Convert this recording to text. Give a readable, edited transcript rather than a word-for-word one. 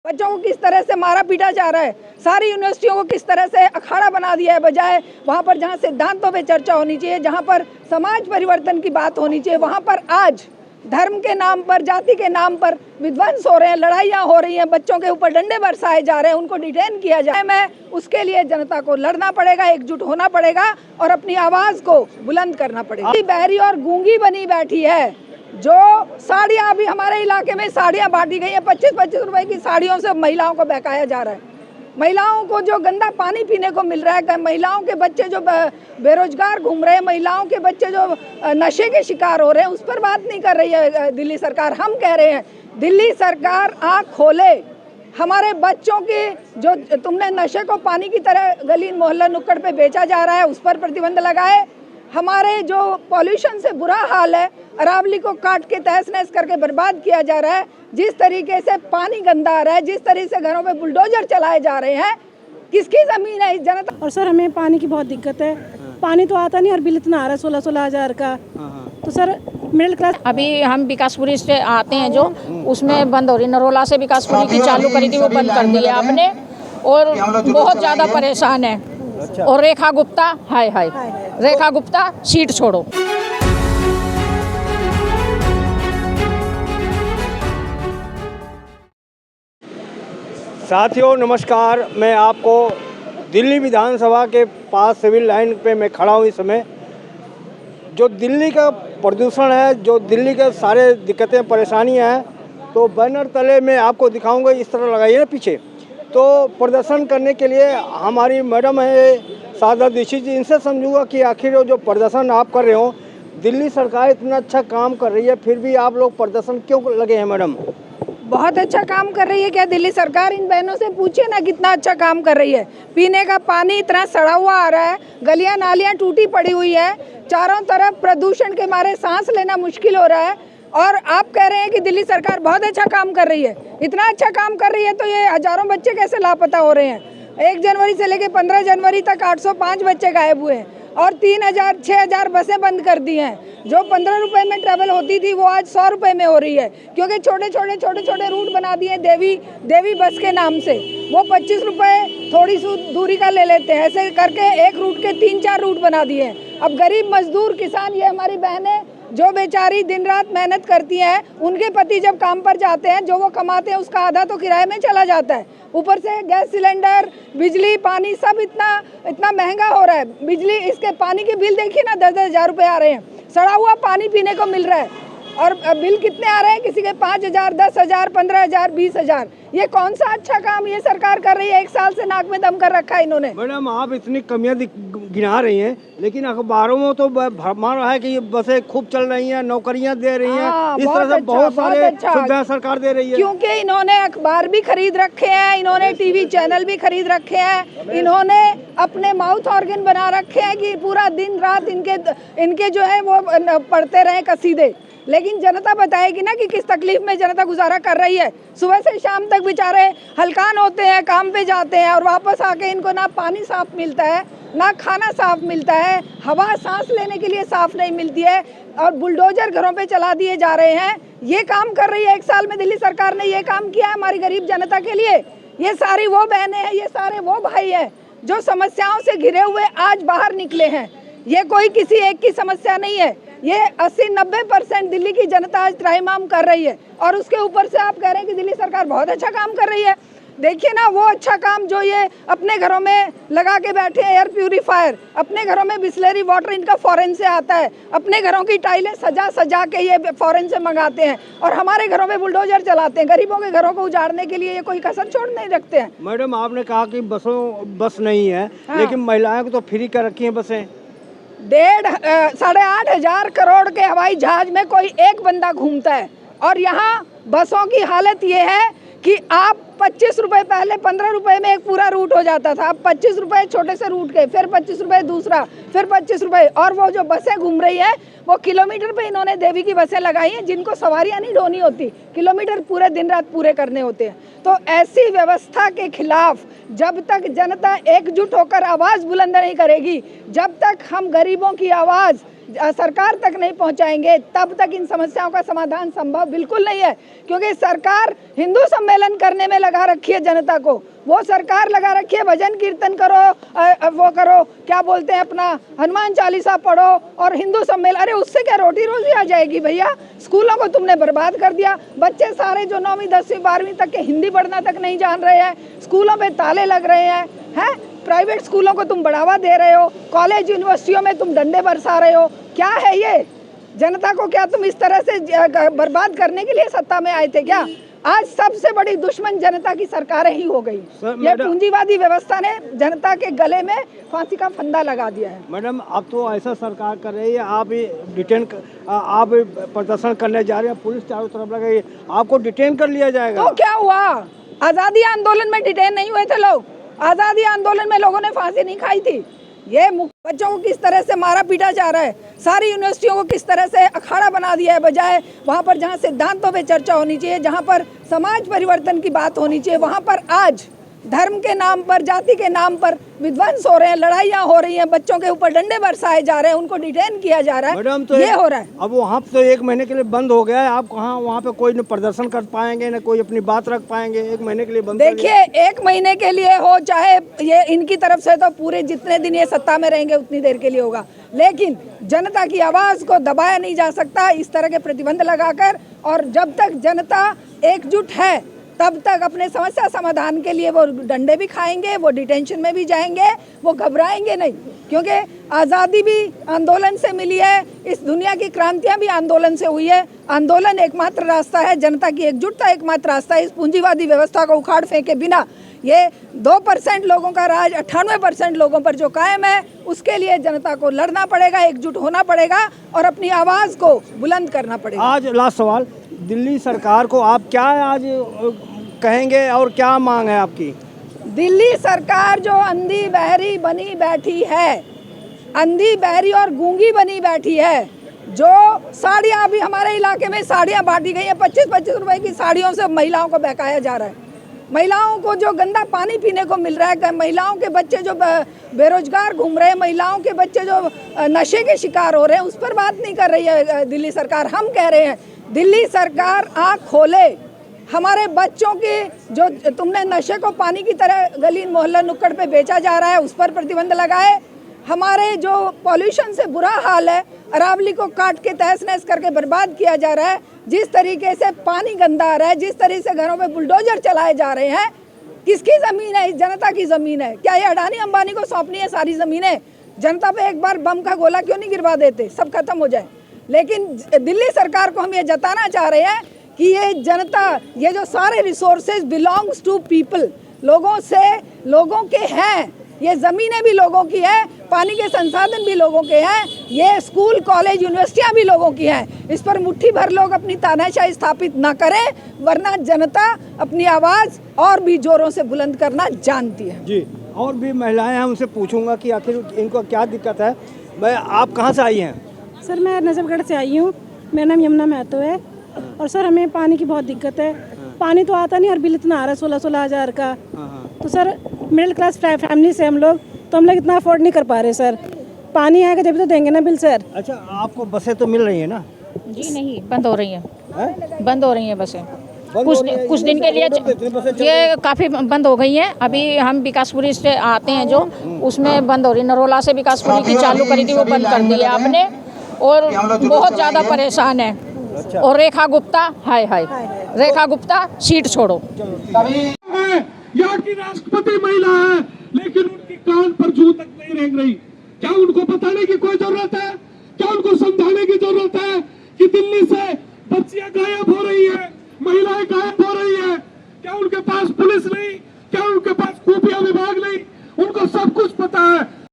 बच्चों को किस तरह से मारा पीटा जा रहा है, सारी यूनिवर्सिटियों को किस तरह से अखाड़ा बना दिया है, बजाय वहाँ पर जहाँ सिद्धांतों पे चर्चा होनी चाहिए, जहाँ पर समाज परिवर्तन की बात होनी चाहिए, वहाँ पर आज धर्म के नाम पर, जाति के नाम पर विध्वंस हो रहे हैं, लड़ाइयाँ हो रही हैं, बच्चों के ऊपर डंडे बरसाए जा रहे हैं, उनको डिटेन किया जाए। मैं उसके लिए जनता को लड़ना पड़ेगा, एकजुट होना पड़ेगा और अपनी आवाज को बुलंद करना पड़ेगा। बहरी और गूंगी बनी बैठी है, जो साड़ियाँ अभी हमारे इलाके में साड़ियाँ बांटी गई हैं, 25-25 रुपए की साड़ियों से महिलाओं को बहकाया जा रहा है। महिलाओं को जो गंदा पानी पीने को मिल रहा है, महिलाओं के बच्चे जो बेरोजगार घूम रहे हैं, महिलाओं के बच्चे जो नशे के शिकार हो रहे हैं, उस पर बात नहीं कर रही है दिल्ली सरकार। हम कह रहे हैं दिल्ली सरकार आँख खोले, हमारे बच्चों के जो तुमने नशे को पानी की तरह गली मोहल्ला नुक्कड़ पे बेचा जा रहा है, उस पर प्रतिबंध लगाए। हमारे जो पॉल्यूशन से बुरा हाल है, अरावली को काट के तहस नहस करके बर्बाद किया जा रहा है, जिस तरीके से पानी गंदा आ रहा है, जिस तरीके से घरों पे बुलडोजर चलाए जा रहे हैं, किसकी जमीन है इस जनता। और सर हमें पानी की बहुत दिक्कत है, पानी तो आता नहीं और बिल इतना आ रहा है 16-16 हज़ार का। तो सर मिडिल क्लास। अभी हम विकासपुरी से आते हैं, जो उसमें बंद हो रही, नरोला से विकासपुरी की चालू करी थी, वो बंद कर दी है आपने, और बहुत ज़्यादा परेशान है। और रेखा गुप्ता, हाय हाय, रेखा गुप्ता सीट छोड़ो। साथियों नमस्कार, मैं आपको दिल्ली विधानसभा के पास सिविल लाइन पे मैं खड़ा हूँ। इस समय जो दिल्ली का प्रदूषण है, जो दिल्ली के सारे दिक्कतें परेशानियाँ हैं, तो बैनर तले मैं आपको दिखाऊंगा, इस तरह लगाइए ना पीछे। तो प्रदर्शन करने के लिए हमारी मैडम है साधना दीक्षित जी, इनसे समझूंगा कि आखिर जो प्रदर्शन आप कर रहे हो, दिल्ली सरकार इतना अच्छा काम कर रही है, फिर भी आप लोग प्रदर्शन क्यों लगे हैं मैडम? बहुत अच्छा काम कर रही है क्या दिल्ली सरकार? इन बहनों से पूछिए ना कितना अच्छा काम कर रही है। पीने का पानी इतना सड़ा हुआ आ रहा है, गलियां नालियां टूटी पड़ी हुई है, चारों तरफ प्रदूषण के मारे सांस लेना मुश्किल हो रहा है, और आप कह रहे हैं कि दिल्ली सरकार बहुत अच्छा काम कर रही है। इतना अच्छा काम कर रही है तो ये हजारों बच्चे कैसे लापता हो रहे हैं? 1 जनवरी से लेकर 15 जनवरी तक 805 बच्चे गायब हुए हैं और 3000-6000 बसें बंद कर दी हैं। जो 15 रुपए में ट्रैवल होती थी वो आज 100 रुपए में हो रही है, क्योंकि छोटे छोटे रूट बना दिए देवी बस के नाम से। वो 25 रुपए थोड़ी सी दूरी का ले लेते हैं, ऐसे करके एक रूट के 3-4 रूट बना दिए हैं। अब गरीब मजदूर किसान, ये हमारी बहनें जो बेचारी दिन रात मेहनत करती हैं, उनके पति जब काम पर जाते हैं, जो वो कमाते हैं उसका आधा तो किराए में चला जाता है। ऊपर से गैस सिलेंडर, बिजली, पानी सब इतना महंगा हो रहा है। बिजली, इसके पानी के बिल देखिए ना, 10-10 हज़ार रुपये आ रहे हैं। सड़ा हुआ पानी पीने को मिल रहा है, और बिल कितने आ रहे हैं? किसी के 5,000, 10,000, 15,000, 20,000। ये कौन सा अच्छा काम ये सरकार कर रही है? 1 साल से नाक में दम कर रखा है इन्होंने। मैडम आप इतनी कमियां गिना रही हैं, लेकिन अखबारों में तो भरमार है कि ये बसें खूब चल रही हैं, नौकरियां दे रही हैं, इस तरह से बहुत सारे सुविधा सरकार दे रही है। क्योंकि इन्होंने अखबार भी खरीद रखे हैं, इन्होंने टीवी चैनल भी खरीद रखे हैं, इन्होंने अपने माउथ ऑर्गन बना रखे हैं कि पूरा दिन रात इनके जो है वो पढ़ते रहे कसीदे। लेकिन जनता बताएगी ना कि किस तकलीफ में जनता गुजारा कर रही है। सुबह से शाम तक बेचारे हलकान होते हैं, काम पे जाते हैं, और वापस आके इनको ना पानी साफ मिलता है, ना खाना साफ मिलता है, हवा सांस लेने के लिए साफ नहीं मिलती है, और बुलडोजर घरों पे चला दिए जा रहे हैं। ये काम कर रही है 1 साल में दिल्ली सरकार ने, ये काम किया है हमारी गरीब जनता के लिए। ये सारी वो बहनें हैं, ये सारे वो भाई हैं जो समस्याओं से घिरे हुए आज बाहर निकले हैं। ये कोई किसी एक की समस्या नहीं है, ये 80-90% दिल्ली की जनता आज त्राहिमाम कर रही है, और उसके ऊपर से आप कह रहे हैं कि दिल्ली सरकार बहुत अच्छा काम कर रही है। देखिए ना वो अच्छा काम जो ये अपने घरों में लगा के बैठे हैं, एयर प्यूरीफायर, अपने घरों में बिस्लरी वाटर इनका फॉरेन से आता है, अपने घरों की टाइलें सजा के ये फॉरेन से मंगाते हैं, और हमारे घरों में बुलडोजर चलाते हैं। गरीबों के घरों को उजाड़ने के लिए ये कोई कसर छोड़ नहीं रखते हैं। मैडम आपने कहा कि बस नहीं है, लेकिन महिलाओं को तो फ्री कर रखी है बसें। 8.5 हज़ार करोड़ के हवाई जहाज में कोई एक बंदा घूमता है, और यहाँ बसों की हालत ये है कि आप 25 रुपए, पहले 15 रुपए में एक पूरा रूट हो जाता था, अब 25 रुपए छोटे से रूट के, फिर 25 रुपए दूसरा, फिर 25 रुपए। और वो जो बसें घूम रही है वो किलोमीटर पे इन्होंने देवी की बसें लगाई हैं, जिनको सवारियां नहीं ढोनी होती, किलोमीटर पूरे दिन रात पूरे करने होते हैं। तो ऐसी व्यवस्था के खिलाफ जब तक जनता एकजुट होकर आवाज़ बुलंद नहीं करेगी, जब तक हम गरीबों की आवाज़ सरकार तक नहीं पहुंचाएंगे तब तक इन समस्याओं का समाधान संभव बिल्कुल नहीं है। क्योंकि सरकार हिंदू सम्मेलन करने में लगा रखी है जनता को, वो सरकार लगा रखी है भजन कीर्तन करो, वो करो, क्या बोलते हैं अपना हनुमान चालीसा पढ़ो और हिंदू सम्मेलन। अरे उससे क्या रोटी रोजी आ जाएगी भैया? स्कूलों को तुमने बर्बाद कर दिया। बच्चे सारे जो 9वीं 10वीं 12वीं तक के हिंदी पढ़ना तक नहीं जान रहे हैं, स्कूलों में ताले लग रहे हैं। प्राइवेट स्कूलों को तुम बढ़ावा दे रहे हो, कॉलेज यूनिवर्सिटियों में तुम डंडे बरसा रहे हो। क्या है ये? जनता को क्या तुम इस तरह से बर्बाद करने के लिए सत्ता में आए थे क्या? आज सबसे बड़ी दुश्मन जनता की सरकारें ही हो गई। ये पूंजीवादी व्यवस्था ने जनता के गले में फांसी का फंदा लगा दिया है। मैडम अब तो ऐसा सरकार कर रही है, आप प्रदर्शन करने जा रहे हैं, पुलिस चारों तरफ लगाई है, आपको डिटेन कर लिया जाएगा। तो क्या हुआ? आज़ादी आंदोलन में डिटेन नहीं हुए थे लोग? आज़ादी आंदोलन में लोगों ने फांसी नहीं खाई थी? ये बच्चों को किस तरह से मारा पीटा जा रहा है, सारी यूनिवर्सिटियों को किस तरह से अखाड़ा बना दिया है, बजाय वहाँ पर जहाँ सिद्धांतों पे चर्चा होनी चाहिए, जहाँ पर समाज परिवर्तन की बात होनी चाहिए, वहाँ पर आज धर्म के नाम पर, जाति के नाम पर विध्वंस हो रहे हैं, लड़ाइयाँ हो रही हैं, बच्चों के ऊपर डंडे बरसाए जा रहे हैं, उनको डिटेन किया जा रहा है। मैडम तो ये हो रहा है। अब वहाँ तो 1 महीने के लिए बंद हो गया है, आप कहाँ वहाँ पे कोई न प्रदर्शन कर पाएंगे न कोई अपनी बात रख पाएंगे, 1 महीने के लिए बंद। देखिए 1 महीने के लिए हो चाहे ये इनकी तरफ से, तो पूरे जितने दिन ये सत्ता में रहेंगे उतनी देर के लिए होगा, लेकिन जनता की आवाज़ को दबाया नहीं जा सकता इस तरह के प्रतिबंध लगाकर। और जब तक जनता एकजुट है तब तक अपने समस्या समाधान के लिए वो डंडे भी खाएंगे, वो डिटेंशन में भी जाएंगे, वो घबराएंगे नहीं। क्योंकि आज़ादी भी आंदोलन से मिली है, इस दुनिया की क्रांतियां भी आंदोलन से हुई है। आंदोलन एकमात्र रास्ता है, जनता की एकजुटता एकमात्र रास्ता है। इस पूंजीवादी व्यवस्था को उखाड़ फेंके बिना ये 2% लोगों का राज 98% लोगों पर जो कायम है, उसके लिए जनता को लड़ना पड़ेगा, एकजुट होना पड़ेगा और अपनी आवाज़ को बुलंद करना पड़ेगा। आज लास्ट सवाल, दिल्ली सरकार को आप क्या आज कहेंगे और क्या मांग है आपकी? दिल्ली सरकार जो अंधी बहरी बनी बैठी है, अंधी बहरी और गूंगी बनी बैठी है, जो साड़ियाँ अभी हमारे इलाके में साड़ियाँ बांटी गई हैं, 25-25 रुपए की साड़ियों से महिलाओं को बहकाया जा रहा है। महिलाओं को जो गंदा पानी पीने को मिल रहा है, महिलाओं के बच्चे जो बेरोजगार घूम रहे हैं, महिलाओं के बच्चे जो नशे के शिकार हो रहे हैं, उस पर बात नहीं कर रही है दिल्ली सरकार। हम कह रहे हैं दिल्ली सरकार आँख खोले, हमारे बच्चों की जो तुमने नशे को पानी की तरह गली मोहल्ला नुक्कड़ पे बेचा जा रहा है उस पर प्रतिबंध लगाए। हमारे जो पॉल्यूशन से बुरा हाल है, अरावली को काट के तहस नहस करके बर्बाद किया जा रहा है, जिस तरीके से पानी गंदा आ रहा है, जिस तरीके से घरों पे बुलडोजर चलाए जा रहे हैं, किसकी ज़मीन है? इस जनता की ज़मीन है। क्या ये अडानी अंबानी को सौंपनी है सारी ज़मीनें? जनता पे एक बार बम का गोला क्यों नहीं गिरवा देते, सब खत्म हो जाए। लेकिन दिल्ली सरकार को हम ये जताना चाह रहे हैं कि ये जनता, ये जो सारे रिसोर्सेज बिलोंग्स टू पीपल, लोगों से लोगों के हैं, ये ज़मीनें भी लोगों की है, पानी के संसाधन भी लोगों के हैं, ये स्कूल कॉलेज यूनिवर्सिटियाँ भी लोगों की हैं। इस पर मुट्ठी भर लोग अपनी तानाशाही स्थापित ना करें, वरना जनता अपनी आवाज़ और भी जोरों से बुलंद करना जानती है। जी, और भी महिलाएं हैं, उनसे पूछूंगा कि आखिर इनको क्या दिक्कत है। मैं, आप कहाँ से आई हैं? सर मैं नजफगढ़ से आई हूँ, मेरा नाम यमुना महतो है। और सर हमें पानी की बहुत दिक्कत है, पानी तो आता नहीं और बिल इतना आ रहा है 16-16 हज़ार का। तो सर मिडिल क्लास फैमिली से हम लोग, तो हम लोग इतना अफोर्ड नहीं कर पा रहे सर। पानी आएगा जब तो देंगे ना बिल सर। अच्छा, आपको बसें तो मिल रही है ना? जी नहीं, बंद हो रही हैं, बंद हो रही हैं बसें। कुछ दिन के लिए ये काफ़ी बंद हो गई हैं। अभी हम विकासपुरी से आते हैं जो, उसमें बंद हो रही, नरोला से विकासपुरी की चालू करी थी, वो बंद कर दी है आपने, और बहुत ज़्यादा परेशान है। अच्छा। और रेखा गुप्ता, हाय हाय, रेखा गुप्ता सीट छोड़ो। यहाँ की राष्ट्रपति महिला है, लेकिन उनकी कान पर जू तक नहीं रेंग रही। क्या उनको बताने की कोई जरूरत है? क्या उनको समझाने की जरूरत है कि दिल्ली से बच्चियां गायब हो रही है, महिलाएं गायब हो रही है? क्या उनके पास पुलिस नहीं